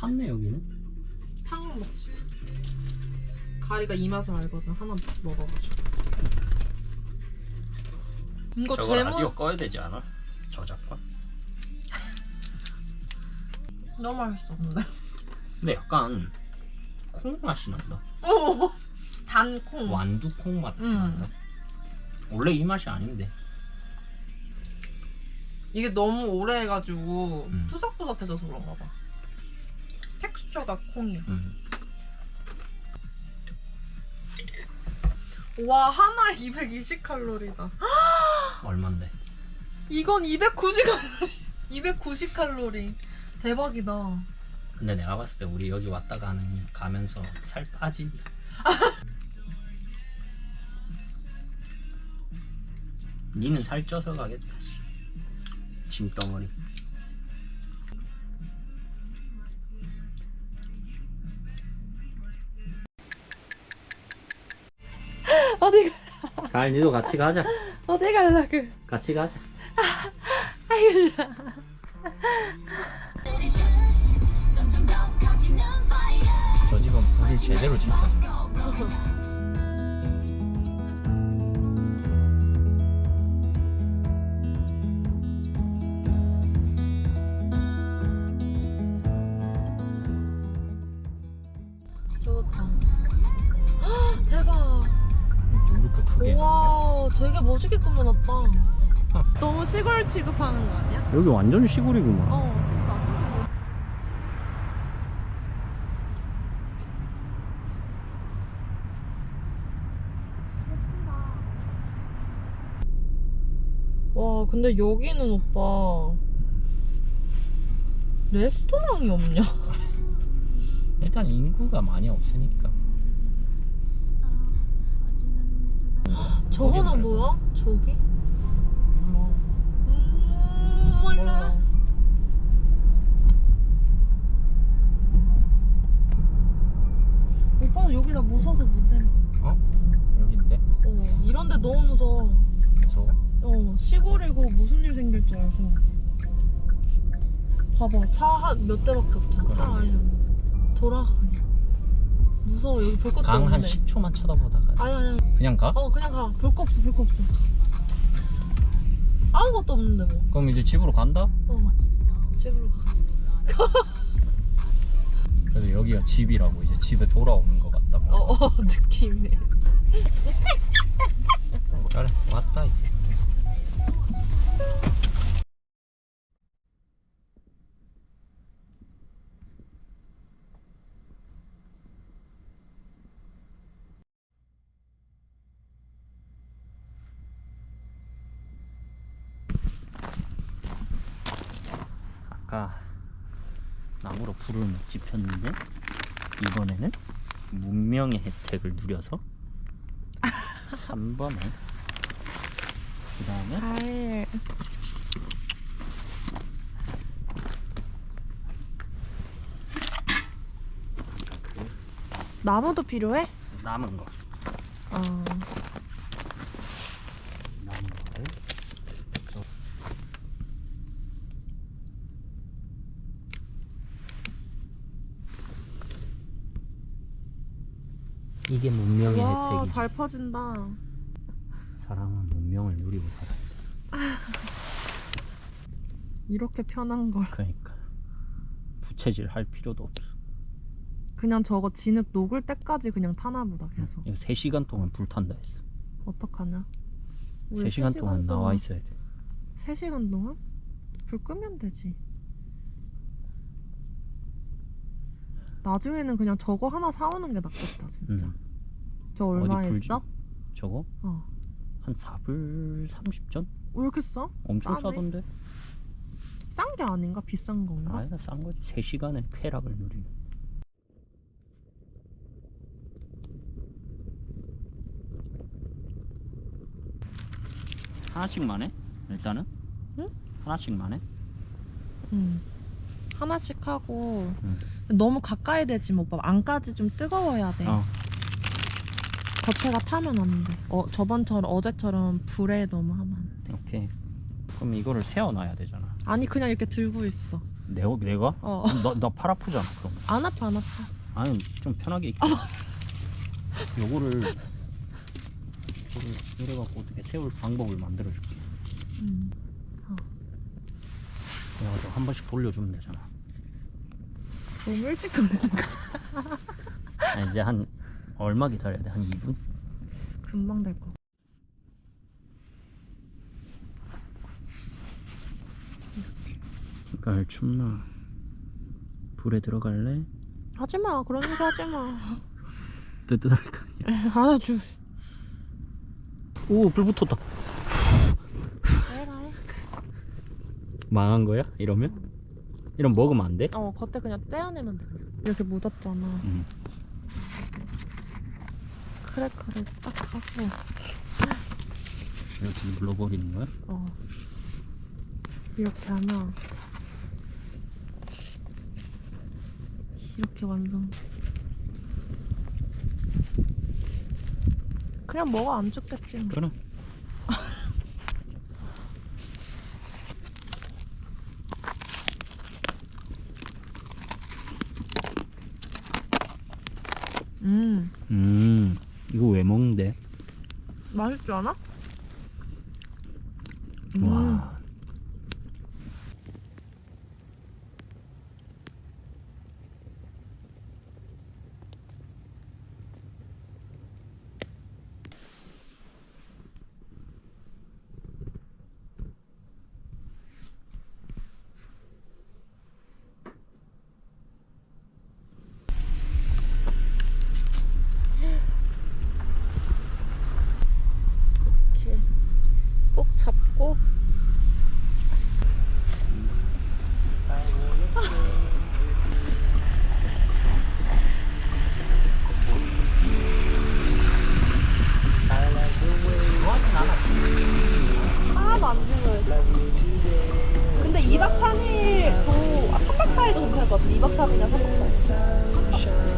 탔네 여기는. 탕 먹지. 가리가 이 맛을 알거든. 하나 먹어가지고. 이거 저거 라디오 꺼야 되지 않아? 저작권? 너무 맛있어 근데. 근데 약간 콩 맛이 난다. 오, 단콩. 완두 콩 맛 난다. 원래 이 맛이 아닌데. 이게 너무 오래 해가지고 푸석푸석해져서 그런가 봐. 텍스처가 콩이야. 와, 하나에 220칼로리다. 얼만데? 이건 290칼로리. 290칼로리. 대박이다. 근데 내가 봤을 때 우리 여기 왔다 가면서 살 빠진다. 니는 살쪄서 가겠다. 짐덩어리. 어디 갈 니도 같이 가자. 어디 가려고? 같이 가자. 아이고. 저 집은 불을 제대로 쳤다. 좋다. 대박. 이렇게 크게. 와, 되게 멋있게 꾸며놨다. 너무 시골 취급하는 거 아니야? 여기 완전 시골이구만. 진짜. 와, 근데 여기는 오빠 레스토랑이 없냐? 일단 인구가 많이 없으니까. 저거는 뭐야? 저기? 몰라. 오빠는 여기다 무서워서 못 내려. 어? 여긴데? 이런데 너무 무서워. 무서워? 시골이고 무슨 일 생길 줄 알고. 봐봐, 차 한 몇 대밖에 없잖아. 차 아니면 돌아가 그냥. 무서워. 여기 볼 것도 강 한 없는데. 10초만 쳐다보다가. 아니. 그냥 가? 그냥 가. 볼 거 없어, 볼 거 없어. 아무것도 없는데 뭐. 그럼 이제 집으로 간다? 집으로 가. 그래도 여기가 집이라고. 이제 집에 돌아오는 것 같다 뭐. 느낌이. 그래 왔다 이제. 아까 나무로 불을 못 지폈는데 이번에는 문명의 혜택을 누려서 한 번에. 그 다음에 나무도 필요해? 남은 거. 남은 거를 이게 문명의 와, 혜택이지. 잘 퍼진다. 사람은 문명을 누리고 살아야 돼. 이렇게 편한 걸. 그러니까 부채질 할 필요도 없어. 그냥 저거 진흙 녹을 때까지 그냥 타나 보다 계속. 이거 3시간 동안 불 탄다 했어. 어떡하냐? 3시간 동안 나와 있어야 돼. 3시간 동안? 불 끄면 되지. 나중에는 그냥 저거 하나 사오는 게 낫겠다 진짜. 저 얼마 어디 불 했어? 저거? 한 4불 30전? 왜 이렇게 싸? 엄청 싸네. 싸던데? 싼 게 아닌가? 비싼 건가? 아니다, 싼 거지. 3시간에 쾌락을 누리는. 하나씩만 해? 일단은? 응? 하나씩만 해? 하나씩 하고 너무 가까이 되지 뭐. 오빠 안까지 좀 뜨거워야 돼. 겉에가 타면 안 돼. 저번처럼 어제처럼 불에 너무 하면 안 돼. 오케이. 그럼 이거를 세워놔야 되잖아. 아니 그냥 이렇게 들고 있어. 내가? 어. 나 팔 아프잖아 그럼. 안 아파 안 아파. 아니 좀 편하게 입고. 요거를 이래갖고 어떻게 세울 방법을 만들어줄게. 그래가지고 한 번씩 돌려주면 되잖아. 너무 일찍 돌리니까 아, 이제 한 얼마 기다려야 돼? 한 2분? 금방 될 거. 날 춥나? 불에 들어갈래? 하지마 그런 소리 하지마. 뜨뜻할 거 아니야. 아주. 오, 불 붙었다. 해라 해. 망한 거야? 이러면? 이러면 먹으면 안 돼? 겉에 그냥 떼어내면 돼. 이렇게 묻었잖아. 그래 딱 하고. 이렇게 눌러버리는 거야? 이렇게 하면 이렇게 완성. 그냥 먹어 안 죽겠지 뭐. 그래. 이거 왜 먹는데? 맛있지 않아? 와. 이렇게 꼭 잡고. 하나도 안 징그러. 근데 2박 3일도 3박 4일도 괜찮을 것 같아. 2박 3일이나 3박 4일.